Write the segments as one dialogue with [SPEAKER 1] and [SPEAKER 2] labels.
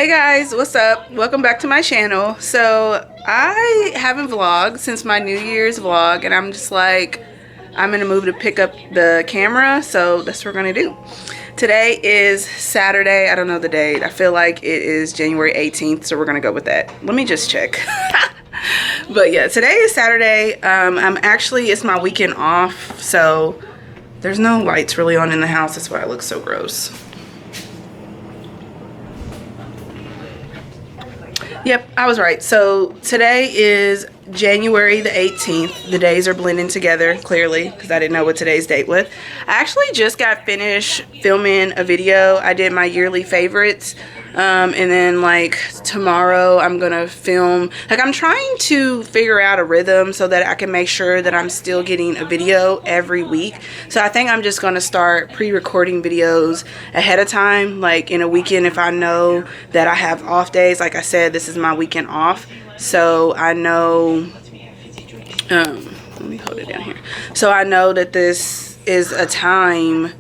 [SPEAKER 1] Hey guys, what's up? Welcome back to my channel. So I haven't vlogged since my New Year's vlog, and I'm just like, I'm in a mood to pick up the camera, so that's what we're gonna do. Today is Saturday. I don't know the date. I feel like it is January 18th, so we're gonna go with that. Let me just check. But yeah, today is Saturday. It's my weekend off, so there's no lights really on in the house. That's why it looks so gross. Yep, I was right. So today is January the 18th. The days are blending together, clearly, because I didn't know what today's date was. I actually just got finished filming a video. I did my yearly favorites. And then like tomorrow I'm gonna film, like I'm trying to figure out a rhythm so that I can make sure that I'm still getting a video every week. So I think I'm just gonna start pre-recording videos ahead of time, like in a weekend if I know that I have off days. Like I said, this is my weekend off, so I know let me hold it down here, so I know that this is a time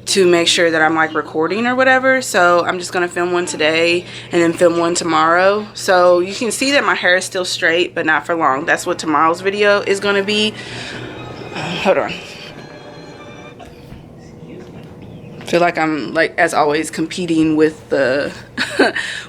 [SPEAKER 1] to make sure that I'm like recording or whatever. So I'm just gonna film one today and then film one tomorrow. So you can see that my hair is still straight, but not for long. That's what tomorrow's video is gonna be. Hold on. I feel like I'm, like, as always, competing with the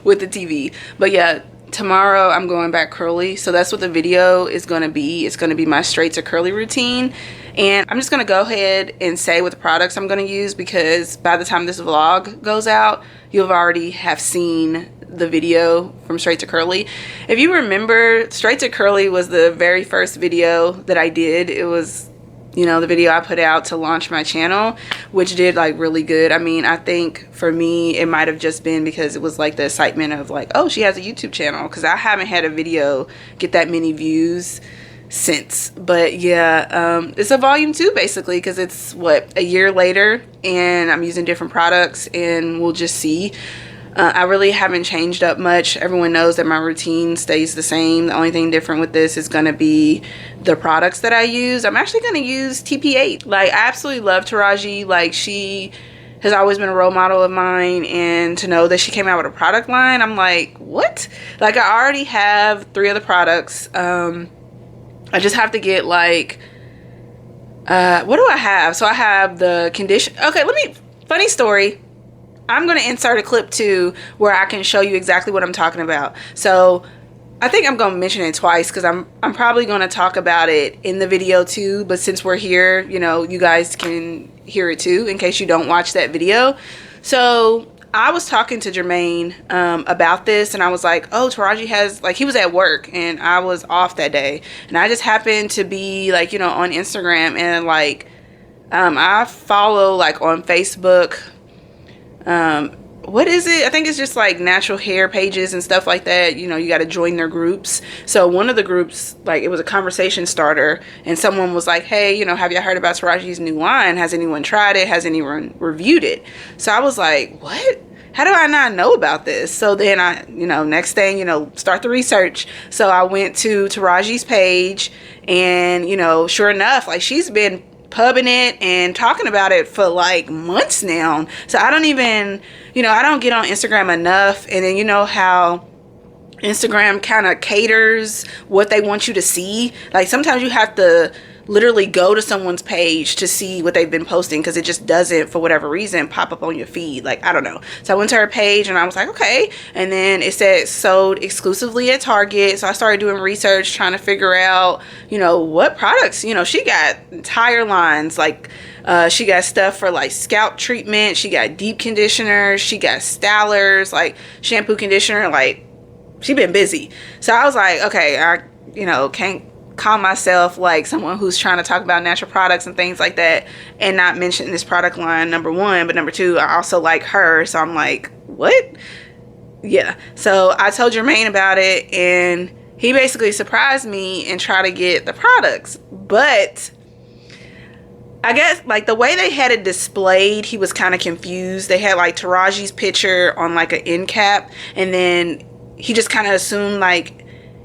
[SPEAKER 1] with the TV. But yeah, tomorrow I'm going back curly, so that's what the video is going to be. It's going to be my straight to curly routine, and I'm just going to go ahead and say what the products I'm going to use, because by the time this vlog goes out, you'll already have seen the video from straight to curly. If you remember, straight to curly was the very first video that I did. It was, you know, the video I put out to launch my channel, which did like really good. I mean, I think for me it might have just been because it was like the excitement of like, oh, she has a YouTube channel, because I haven't had a video get that many views since. But yeah, it's a volume 2 basically, because it's what, a year later, and I'm using different products, and we'll just see. I really haven't changed up much. Everyone knows that my routine stays the same. The only thing different with this is going to be the products that I use. I'm actually going to use TP8. Like, I absolutely love Taraji. Like, she has always been a role model of mine, and to know that she came out with a product line, I'm like, what? Like, I already have 3 other products. I just have to get like, what do I have? So I have the condition. Okay, funny story. I'm going to insert a clip too where I can show you exactly what I'm talking about. So I think I'm going to mention it twice, because I'm probably going to talk about it in the video too. But since we're here, you know, you guys can hear it too in case you don't watch that video. So I was talking to Jermaine about this, and I was like, oh, Taraji has, like, he was at work and I was off that day, and I just happened to be like, you know, on Instagram, and like I follow like on Facebook, what is it? I think it's just like natural hair pages and stuff like that. You know, you got to join their groups. So one of the groups, like, it was a conversation starter, and someone was like, hey, you know, have you heard about Taraji's new line? Has anyone tried it? Has anyone reviewed it? So I was like, what? How do I not know about this? So then I, you know, next thing, you know, start the research. So I went to Taraji's page, and, you know, sure enough, like, she's been pubbing it and talking about it for like months now. So I don't even, you know, I don't get on Instagram enough. And then, you know how Instagram kind of caters what they want you to see. Like, sometimes you have to literally go to someone's page to see what they've been posting, because it just doesn't, for whatever reason, pop up on your feed. Like, I don't know. So I went to her page and I was like, okay. And then it said sold exclusively at Target. So I started doing research, trying to figure out, you know, what products. You know, she got entire lines. Like, she got stuff for like scalp treatment. She got deep conditioners. She got stylers, like shampoo, conditioner. Like, she been busy. So I was like, okay, I, you know, can't call myself like someone who's trying to talk about natural products and things like that and not mention this product line, number one. But number two, I also like her, so I'm like, what? Yeah. So I told Jermaine about it, and he basically surprised me and tried to get the products. But I guess like the way they had it displayed, he was kind of confused. They had like Taraji's picture on like an end cap, and then he just kind of assumed like,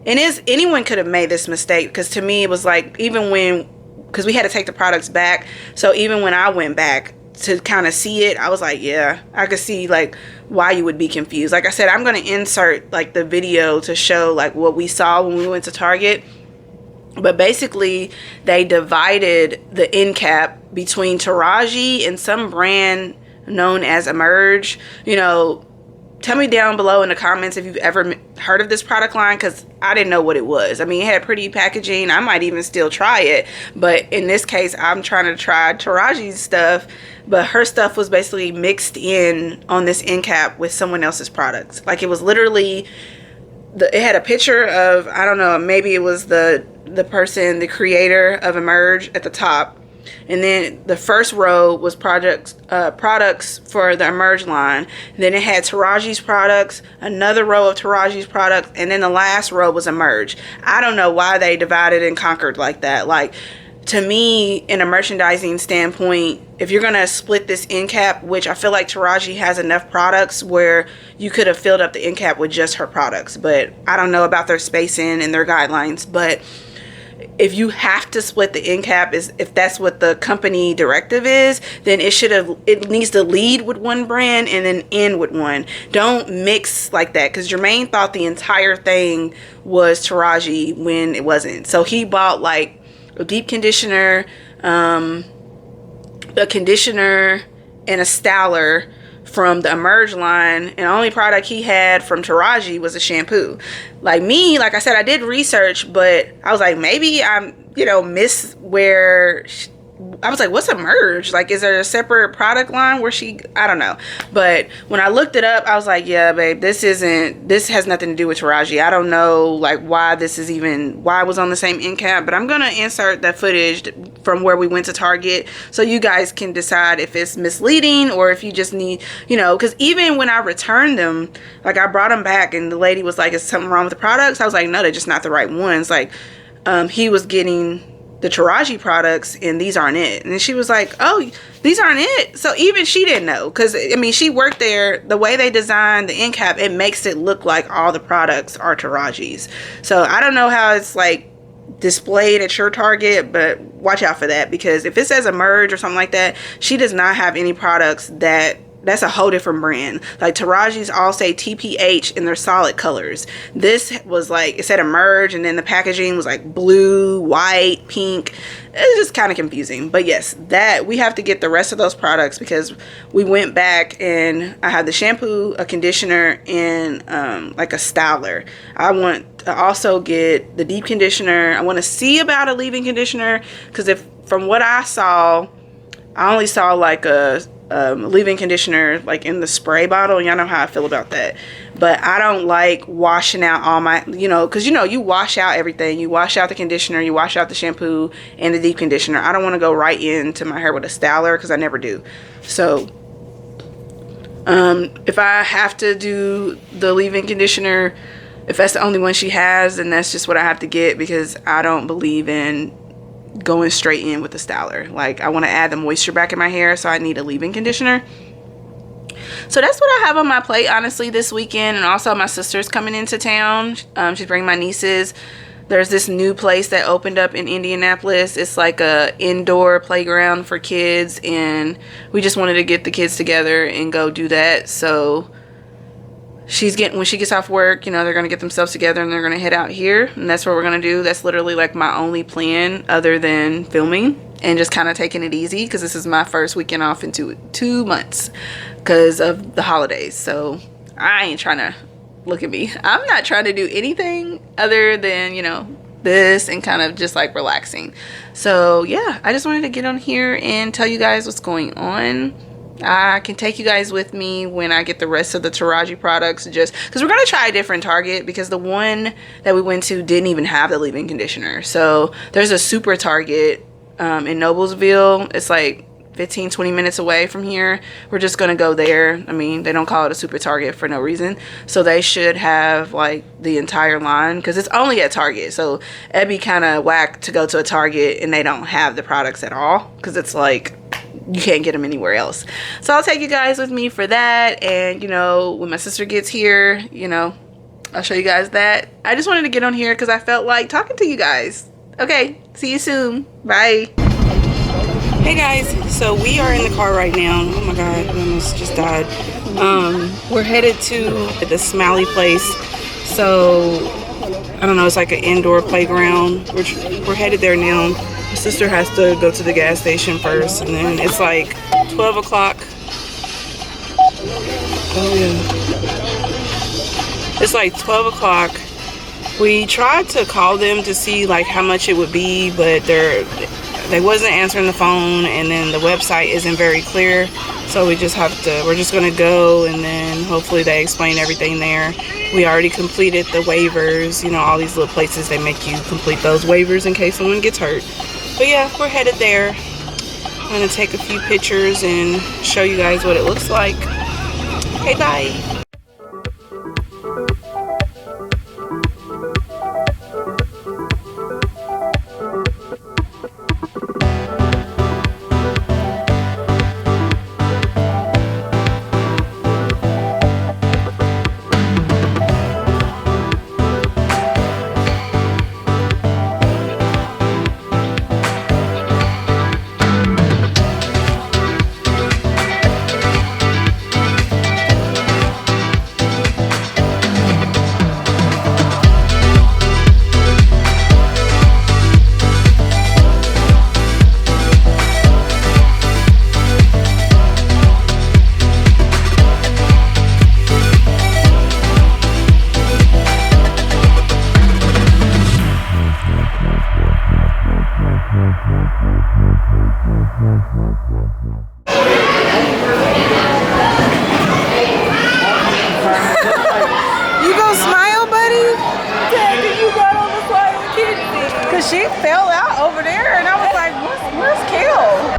[SPEAKER 1] and anyone could have made this mistake, because to me it was like, even when, because we had to take the products back, so even when I went back to kind of see it, I was like, yeah, I could see like why you would be confused. Like I said, I'm going to insert like the video to show like what we saw when we went to Target. But basically, they divided the end cap between Taraji and some brand known as Emerge. You know, tell me down below in the comments if you've ever heard of this product line, because I didn't know what it was. I mean, it had pretty packaging. I might even still try it. But in this case, I'm trying to try Taraji's stuff. But her stuff was basically mixed in on this end cap with someone else's products. Like, it was literally... it had a picture of, I don't know, maybe it was the person, the creator of Emerge at the top. And then the first row was products for the Emerge line. Then it had Taraji's products, another row of Taraji's products, and then the last row was Emerge. I don't know why they divided and conquered like that. Like, to me, in a merchandising standpoint, if you're going to split this end cap, which I feel like Taraji has enough products where you could have filled up the end cap with just her products. But I don't know about their spacing and their guidelines. But if you have to split the end cap, if that's what the company directive is, then it needs to lead with one brand and then end with one. Don't mix like that, because Jermaine thought the entire thing was Taraji when it wasn't. So he bought like a deep conditioner, a conditioner, and a styler from the Emerge line, and the only product he had from Taraji was a shampoo. Like me, like I said, I did research, but I was like, maybe I'm, miss where I was like, what's Emerge? Like, is there a separate product line where I don't know. But when I looked it up, I was like, yeah, babe, this has nothing to do with Taraji. I don't know, like, why it was on the same end cap, but I'm going to insert that footage from where we went to Target so you guys can decide if it's misleading or if you just need, because even when I returned them, like, I brought them back and the lady was like, is something wrong with the products? I was like, no, they're just not the right ones. Like, he was getting the Taraji products and these aren't it. And she was like, oh, these aren't it. So even she didn't know, because I mean, she worked there. The way they designed the end cap, it makes it look like all the products are Taraji's. So I don't know how it's like displayed at your Target, but watch out for that, because if it says Emerge or something like that, she does not have any products that's a whole different brand. Like, Taraji's all say TPH in their solid colors. This was like, it said Emerge, and then the packaging was like blue, white, pink. It's just kind of confusing. But yes, that we have to get the rest of those products, because we went back and I had the shampoo, a conditioner, and like a styler. I want to also get the deep conditioner. I want to see about a leave-in conditioner, because from what I saw, I only saw like a leave-in conditioner like in the spray bottle, and y'all know how I feel about that. But I don't like washing out all my, because you wash out everything. You wash out the conditioner, you wash out the shampoo and the deep conditioner. I don't want to go right into my hair with a styler, because I never do. So if I have to do the leave-in conditioner, if that's the only one she has, then that's just what I have to get, because I don't believe in going straight in with the styler. Like, I want to add the moisture back in my hair, so I need a leave-in conditioner. So that's what I have on my plate, honestly, this weekend. And also, my sister's coming into town. She's bringing my nieces. There's this new place that opened up in Indianapolis. It's like a indoor playground for kids, and we just wanted to get the kids together and go do that. So when she gets off work, they're going to get themselves together and they're going to head out here, and that's what we're going to do. That's literally like my only plan other than filming and just kind of taking it easy, because this is my first weekend off in 2 months because of the holidays. So I ain't trying to, look at me, I'm not trying to do anything other than, this and kind of just like relaxing. So yeah, I just wanted to get on here and tell you guys what's going on. I can take you guys with me when I get the rest of the Taraji products, just because we're going to try a different Target, because the one that we went to didn't even have the leave-in conditioner. So there's a super Target in Noblesville. It's like 15-20 minutes away from here. We're just going to go there. I mean, they don't call it a super Target for no reason. So they should have like the entire line, because it's only at Target. So it'd be kind of whack to go to a Target and they don't have the products at all, because it's like you can't get them anywhere else. So I'll take you guys with me for that. And when my sister gets here, I'll show you guys that. I just wanted to get on here because I felt like talking to you guys. Okay, see you soon. Bye. Hey guys, so we are in the car right now. Oh my god, I almost just died. We're headed to the Smiley place. So I don't know, it's like an indoor playground. We're headed there now. My sister has to go to the gas station first, and then it's like 12 o'clock. Oh yeah. It's like 12 o'clock. We tried to call them to see like how much it would be, but they wasn't answering the phone, and then the website isn't very clear. So we're just gonna go, and then hopefully they explain everything there. We already completed the waivers, you know, all these little places they make you complete those waivers in case someone gets hurt. But yeah, we're headed there. I'm gonna take a few pictures and show you guys what it looks like. Okay, bye. She fell out over there, and I was like, where's Kel?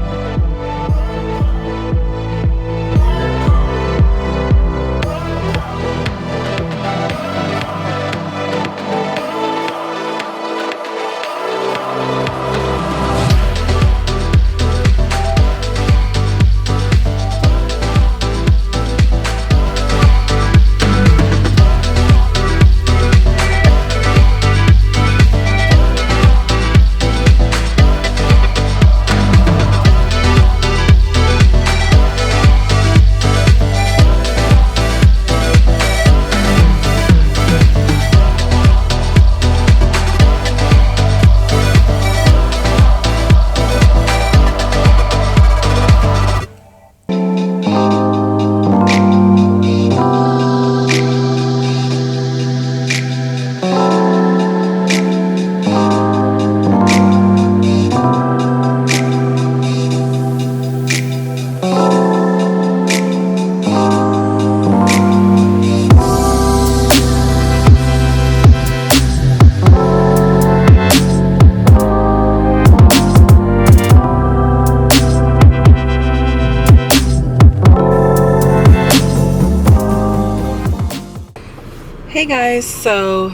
[SPEAKER 1] Hey guys, so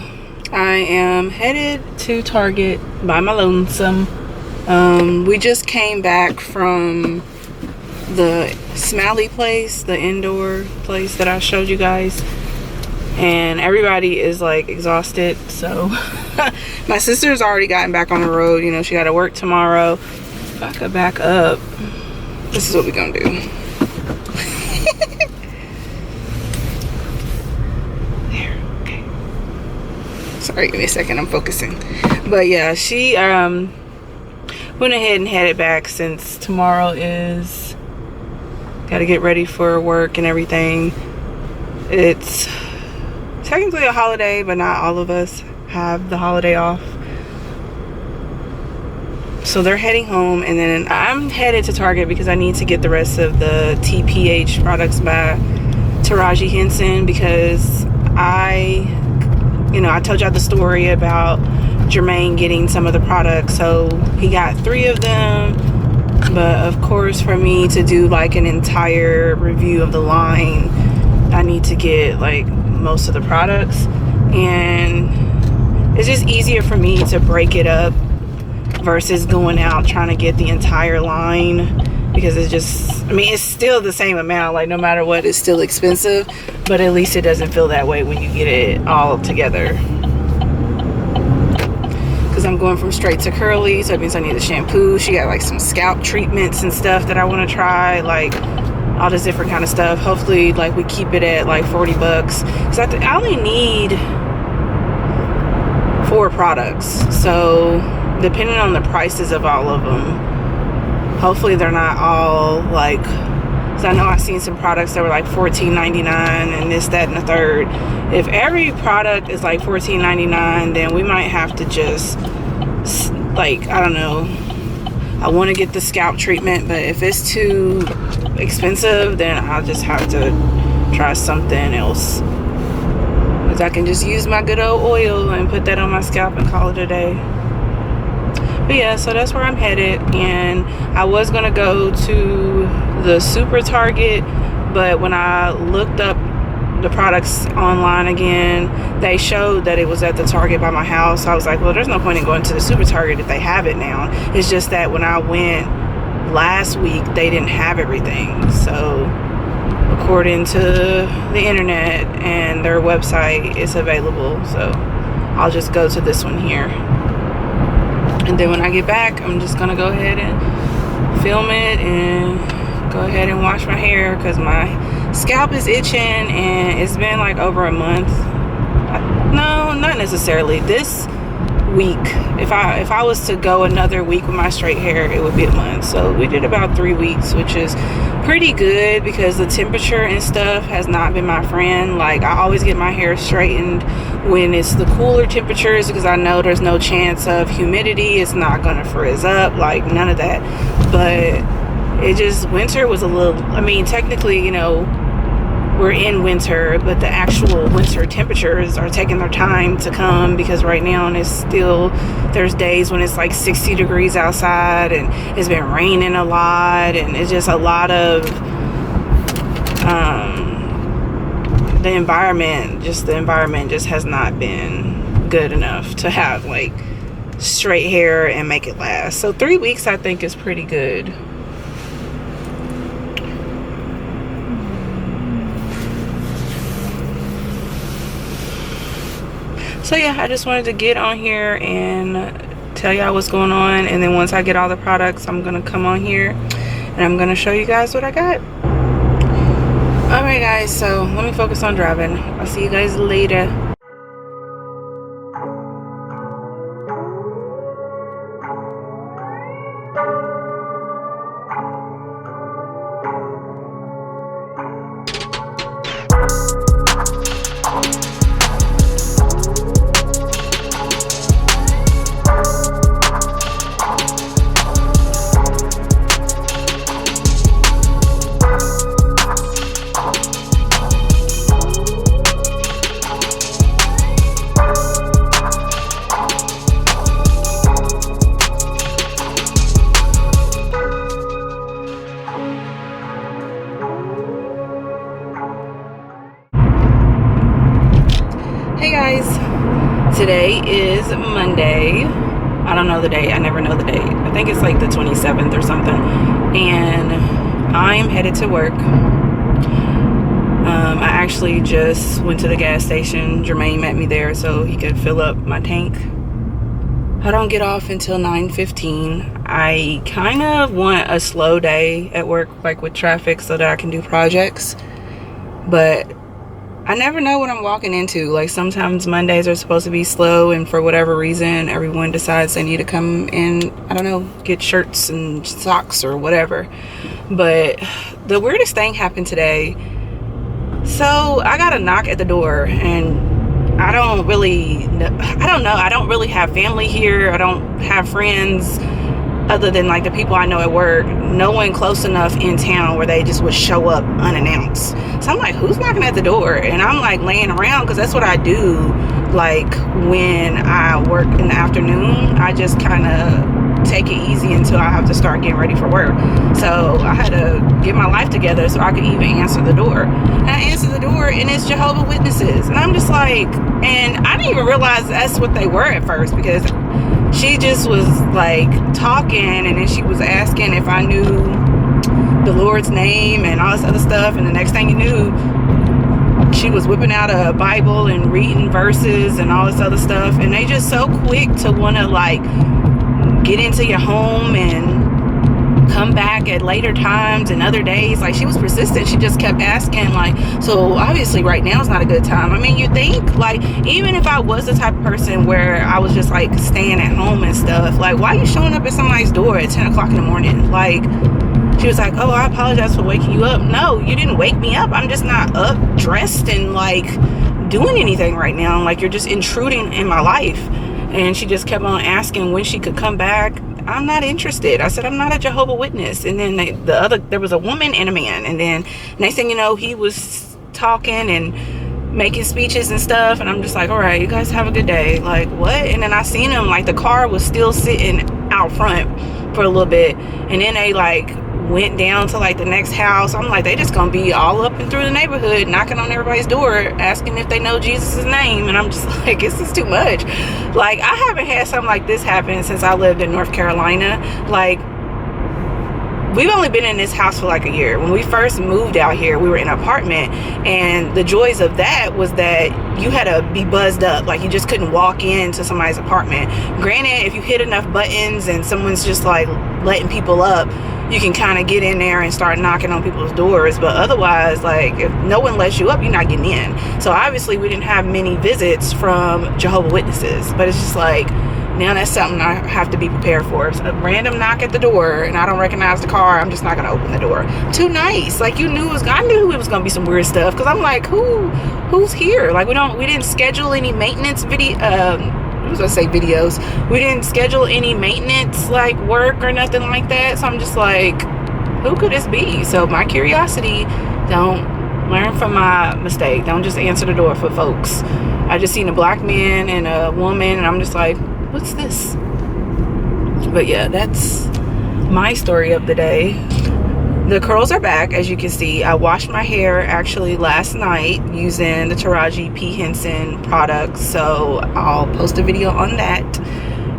[SPEAKER 1] I am headed to Target by my lonesome. We just came back from the Smiley place, the indoor place that I showed you guys, and everybody is like exhausted. So my sister's already gotten back on the road. You know, she got to work tomorrow. If I could back up, this is what we're gonna do. Sorry, give me a second, I'm focusing. But yeah, she went ahead and headed back since tomorrow is, gotta get ready for work and everything. It's technically a holiday, but not all of us have the holiday off. So they're heading home, and then I'm headed to Target because I need to get the rest of the TPH products by Taraji Henson, because I told y'all the story about Jermaine getting some of the products. So he got 3 of them, but of course for me to do like an entire review of the line, I need to get like most of the products, and it's just easier for me to break it up versus going out trying to get the entire line, because it's just, I mean, it's still the same amount, like no matter what, it's still expensive, but at least it doesn't feel that way when you get it all together. Because I'm going from straight to curly, so it means I need a shampoo. She got like some scalp treatments and stuff that I want to try, like all this different kind of stuff. Hopefully like we keep it at like 40 bucks, because I only need 4 products, so depending on the prices of all of them, hopefully they're not all like, because I know I've seen some products that were like $14.99 and this, that, and the third. If every product is like $14.99, then we might have to just, like, I don't know, I want to get the scalp treatment, but if it's too expensive, then I'll just have to try something else, because I can just use my good old oil and put that on my scalp and call it a day. But yeah, so that's where I'm headed. And I was gonna go to the Super Target, but when I looked up the products online again, they showed that it was at the Target by my house. So I was like, well, there's no point in going to the Super Target if they have it now. It's just that when I went last week, they didn't have everything. So according to the internet and their website, it's available. So I'll just go to this one here. And then when I get back, I'm just gonna go ahead and film it and go ahead and wash my hair, because my scalp is itching and it's been like over a month. No, not necessarily. This week, if I was to go another week with my straight hair, it would be a month. So we did about 3 weeks, which is pretty good, because the temperature and stuff has not been my friend. Like, I always get my hair straightened when it's the cooler temperatures, because I know there's no chance of humidity, it's not gonna frizz up, like none of that. But it just, winter was a little, I mean, technically, you know, we're in winter, but the actual winter temperatures are taking their time to come, because right now it's still, there's days when it's like 60 degrees outside and it's been raining a lot, and it's just a lot of the environment just has not been good enough to have like straight hair and make it last. So 3 weeks I think is pretty good. So yeah, I just wanted to get on here and tell y'all what's going on, and then once I get all the products, I'm gonna come on here and I'm gonna show you guys what I got. Alright guys, so let me focus on driving. I'll see you guys later. Hey guys, today is Monday. I don't know the date. I never know the date. I think it's like the 27th or something. And I'm headed to work. I actually just went to the gas station. Jermaine met me there so he could fill up my tank. I don't get off until 9:15. I kind of want a slow day at work, like with traffic, so that I can do projects. But I never know what I'm walking into. Like, sometimes Mondays are supposed to be slow, and for whatever reason, everyone decides they need to come in, I don't know, get shirts and socks or whatever. But the weirdest thing happened today. So I got a knock at the door, and I don't know. I don't really have family here. I don't have friends other than like the people I know at work. No one close enough in town where they just would show up unannounced. So I'm like, who's knocking at the door? And I'm like laying around, because that's what I do. Like when I work in the afternoon, I just kind of take it easy until I have to start getting ready for work. So I had to get my life together so I could even answer the door. And I answered the door, and it's Jehovah's Witnesses. And I'm just like, and I didn't even realize that's what they were at first, because she just was like talking, and then she was asking if I knew the Lord's name and all this other stuff. And the next thing you knew, she was whipping out a Bible and reading verses and all this other stuff. And they just so quick to want to like get into your home and come back at later times and other days. Like, she was persistent. She just kept asking, like, so obviously right now is not a good time. I mean, you think, like, even if I was the type of person where I was just like staying at home and stuff, like, why are you showing up at somebody's door at 10 o'clock in the morning? Like, she was like, oh, I apologize for waking you up. No, you didn't wake me up. I'm just not up, dressed, and like doing anything right now. Like, you're just intruding in my life. And she just kept on asking when she could come back. I'm not interested. I said, I'm not a Jehovah's Witness. And then there was a woman and a man. And then next thing you know, he was talking and making speeches and stuff. And I'm just like, all right, you guys have a good day. Like, what? And then I seen him, like, the car was still sitting out front for a little bit. And then they like went down to like the next house. I'm like, they just gonna be all up and through the neighborhood knocking on everybody's door asking if they know Jesus' name. And I'm just like, this is too much. Like, I haven't had something like this happen since I lived in North Carolina. Like, we've only been in this house for like a year. When we first moved out here, we were in an apartment, and the joys of that was that you had to be buzzed up. Like, you just couldn't walk into somebody's apartment. Granted, if you hit enough buttons and someone's just like letting people up, you can kind of get in there and start knocking on people's doors. But otherwise, like, if no one lets you up, you're not getting in. So obviously we didn't have many visits from Jehovah's Witnesses, but it's just like, now that's something I have to be prepared for. If a random knock at the door and I don't recognize the car, I'm just not gonna open the door. Too nice. Like, I knew it was gonna be some weird stuff, because I'm like, who's here? Like, we didn't schedule any maintenance I was gonna say videos. We didn't schedule any maintenance like work or nothing like that. So I'm just like, who could this be? So my curiosity, don't learn from my mistake. Don't just answer the door for folks. I just seen a black man and a woman, and I'm just like, what's this? But yeah, that's my story of the day. The curls are back, as you can see. I washed my hair actually last night using the Taraji P Henson products, so I'll post a video on that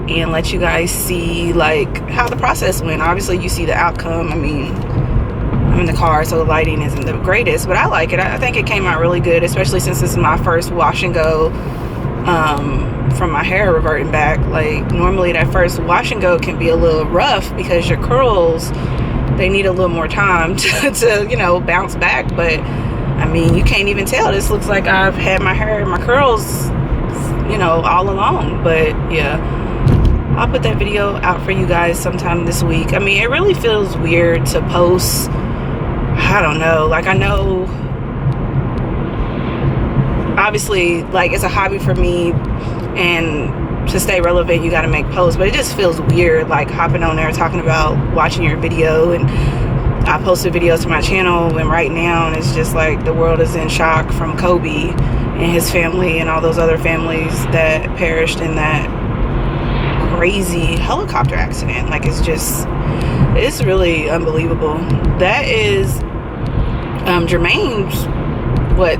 [SPEAKER 1] and let you guys see like how the process went. Obviously you see the outcome. I mean, I'm in the car, so the lighting isn't the greatest, but I like it. I think it came out really good, especially since this is my first wash and go from my hair reverting back. Like, normally that first wash and go can be a little rough because your curls, they need a little more time to you know, bounce back. But I mean, you can't even tell. This looks like I've had my hair, my curls, you know, all along. But yeah, I'll put that video out for you guys sometime this week. I mean, it really feels weird to post, I don't know, like, I know obviously like it's a hobby for me, and to stay relevant you got to make posts, but it just feels weird like hopping on there talking about watching your video. And I posted videos to my channel, and right now, and it's just like the world is in shock from Kobe and his family and all those other families that perished in that crazy helicopter accident. Like, it's really unbelievable. That is Jermaine's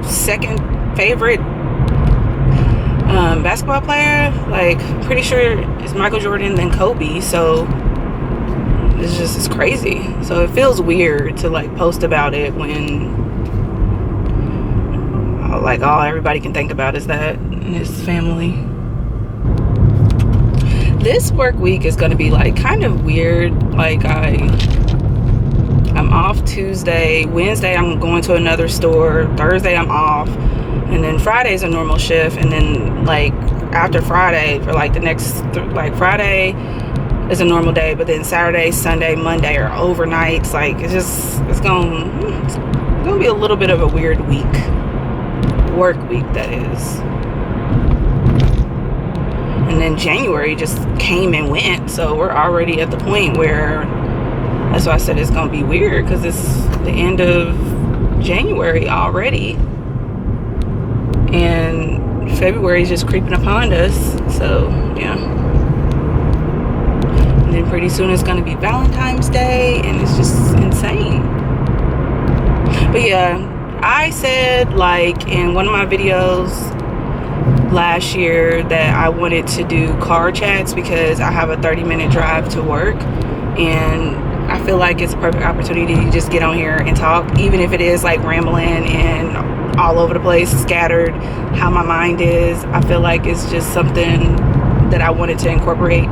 [SPEAKER 1] second favorite basketball player. Like, pretty sure it's Michael Jordan then Kobe. So it's crazy. So it feels weird to like post about it when like all everybody can think about is that and his family. This work week is going to be like kind of weird. Like, I'm off Tuesday. Wednesday I'm going to another store. Thursday I'm off, and then Friday's a normal shift. And then like after Friday, for like the next like Friday is a normal day, but then Saturday, Sunday, Monday are overnights. Like, it's gonna be a little bit of a weird week, work week that is. And then January just came and went, so we're already at the point where, that's why I said it's gonna be weird, because it's the end of January already, and February is just creeping upon us. So yeah, and then pretty soon it's gonna be Valentine's Day, and it's just insane. But yeah, I said like in one of my videos last year that I wanted to do car chats because I have a 30-minute drive to work, and I feel like it's a perfect opportunity to just get on here and talk, even if it is like rambling and all over the place, scattered, how my mind is. I feel like it's just something that I wanted to incorporate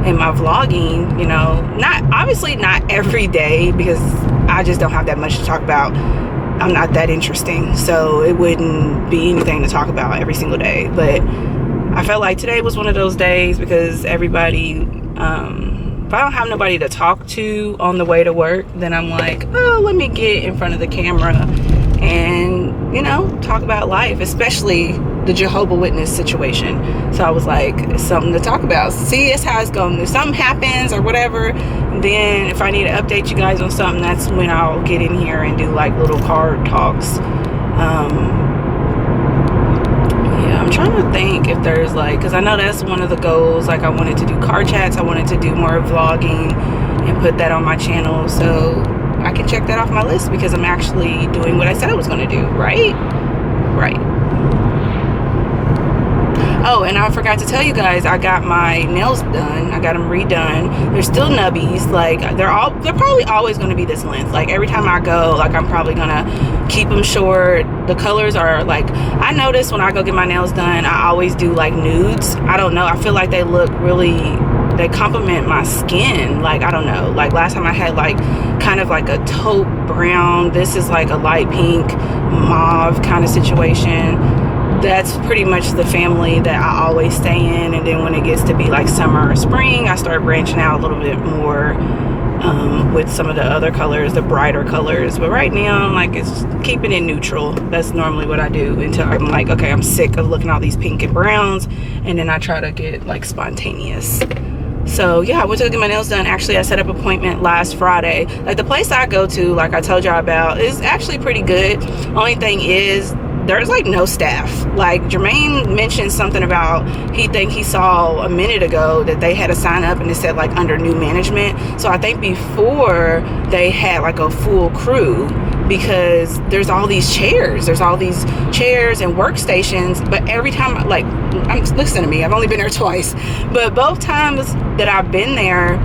[SPEAKER 1] in my vlogging, you know, obviously not every day, because I just don't have that much to talk about. I'm not that interesting, so it wouldn't be anything to talk about every single day. But I felt like today was one of those days, because everybody, if I don't have nobody to talk to on the way to work, then I'm like, oh, let me get in front of the camera and, you know, talk about life, especially the Jehovah's Witness situation. So I was like, it's something to talk about. See, it's how it's going. If something happens or whatever, then if I need to update you guys on something, that's when I'll get in here and do like little card talks. Yeah, I'm trying to think if there's like, because I know that's one of the goals. Like, I wanted to do car chats, I wanted to do more vlogging and put that on my channel, so I can check that off my list, because I'm actually doing what I said I was going to do, right? Oh, and I forgot to tell you guys, I got my nails done. I got them redone. They're still nubbies. Like, they're probably always going to be this length. Like, every time I go, like, I'm probably going to keep them short. The colors are like, I notice when I go get my nails done, I always do like nudes. I don't know, I feel like they look really, they complement my skin. Like, I don't know, like last time I had like kind of like a taupe brown. This is like a light pink mauve kind of situation. That's pretty much the family that I always stay in. And then when it gets to be like summer or spring, I start branching out a little bit more with some of the other colors, the brighter colors. But right now, like, it's keeping it neutral. That's normally what I do until I'm like, okay, I'm sick of looking at all these pink and browns, and then I try to get like spontaneous. So yeah, I went to get my nails done. Actually, I set up an appointment last Friday. Like, the place I go to, like I told y'all about, is actually pretty good. Only thing is, there's like no staff. Like, Jermaine mentioned something about he saw a minute ago that they had a sign up and it said like under new management. So I think before they had like a full crew, because there's all these chairs and workstations. But every time, like, listen to me, I've only been there twice, but both times that I've been there,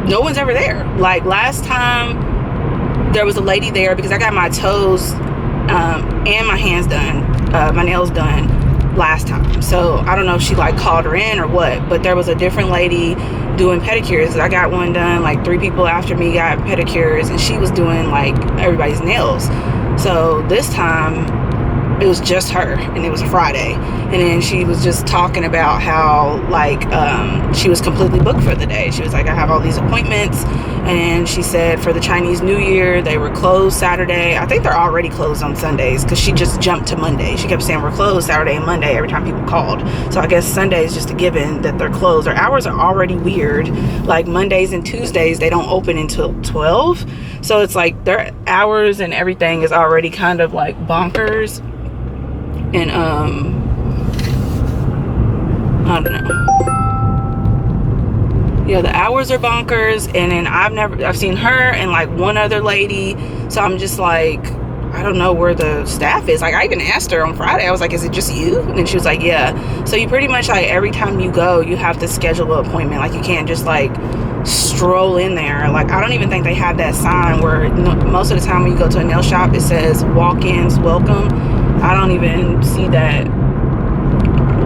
[SPEAKER 1] no one's ever there. Like, last time there was a lady there because I got my toes and my hands done, my nails done last time. So I don't know if she like called her in or what, but there was a different lady doing pedicures. I got one done, like 3 people after me got pedicures, and she was doing like everybody's nails. So this time it was just her, and it was a Friday. And then she was just talking about how like she was completely booked for the day. She was like, I have all these appointments. And she said for the Chinese New Year they were closed Saturday. I think they're already closed on Sundays, because she just jumped to Monday. She kept saying we're closed Saturday and Monday every time people called. So I guess Sunday is just a given that they're closed. Their hours are already weird. Like, Mondays and Tuesdays they don't open until 12. So it's like their hours and everything is already kind of like bonkers. And I don't know. Yeah, the hours are bonkers. And then I've seen her and like one other lady. So I'm just like, I don't know where the staff is. Like, I even asked her on Friday, I was like, is it just you? And then she was like, yeah. So you pretty much, like, every time you go, you have to schedule an appointment. Like, you can't just like stroll in there. Like, I don't even think they have that sign where most of the time when you go to a nail shop it says walk-ins welcome. I don't even see that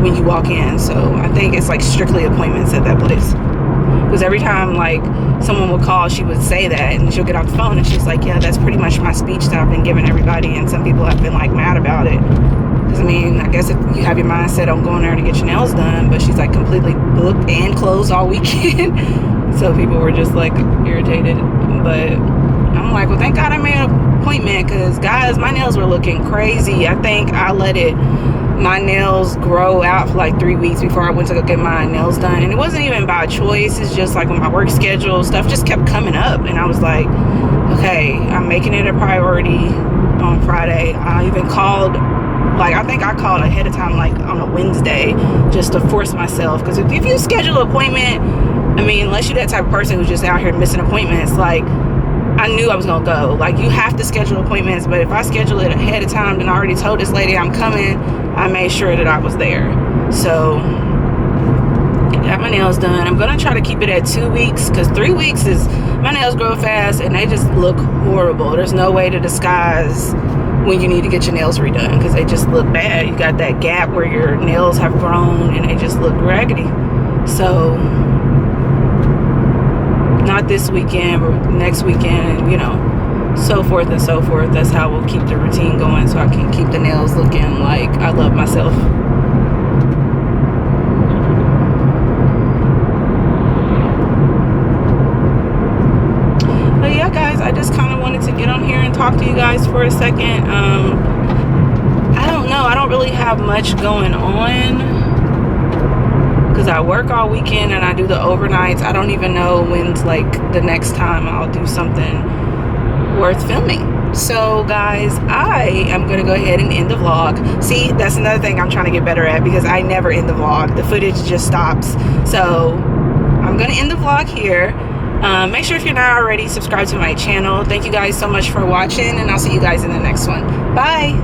[SPEAKER 1] when you walk in. So I think it's like strictly appointments at that place. Because every time like someone would call, she would say that, and she'll get off the phone and she's like, yeah, that's pretty much my speech that I've been giving everybody. And some people have been like mad about it, because I mean, I guess if you have your mind set on going there to get your nails done, but she's like completely booked and closed all weekend. So people were just like irritated. But I'm like, well, thank God I made an appointment, because guys, my nails were looking crazy. I think I let my nails grow out for like 3 weeks before I went to go get my nails done. And it wasn't even by choice. It's just like with my work schedule, stuff just kept coming up. And I was like, okay, I'm making it a priority on Friday. I even called, like, I think I called ahead of time, like on a Wednesday, just to force myself. Because if you schedule an appointment, I mean, unless you're that type of person who's just out here missing appointments, like, I knew I was gonna go. Like, you have to schedule appointments, but if I schedule it ahead of time, then I already told this lady I'm coming, I made sure that I was there. So got my nails done. I'm gonna try to keep it at 2 weeks, because 3 weeks is, my nails grow fast and they just look horrible. There's no way to disguise when you need to get your nails redone, because they just look bad. You got that gap where your nails have grown and they just look raggedy. So not this weekend, but next weekend, you know, so forth and so forth. That's how we'll keep the routine going, so I can keep the nails looking like I love myself. But yeah, guys, I just kind of wanted to get on here and talk to you guys for a second. I don't know, I don't really have much going on because I work all weekend and I do the overnights. I don't even know when's like the next time I'll do something worth filming. So guys, I am gonna go ahead and end the vlog. See, that's another thing I'm trying to get better at, because I never end the vlog. The footage just stops. So I'm gonna end the vlog here. Make sure, if you're not already, subscribe to my channel. Thank you guys so much for watching, and I'll see you guys in the next one. Bye.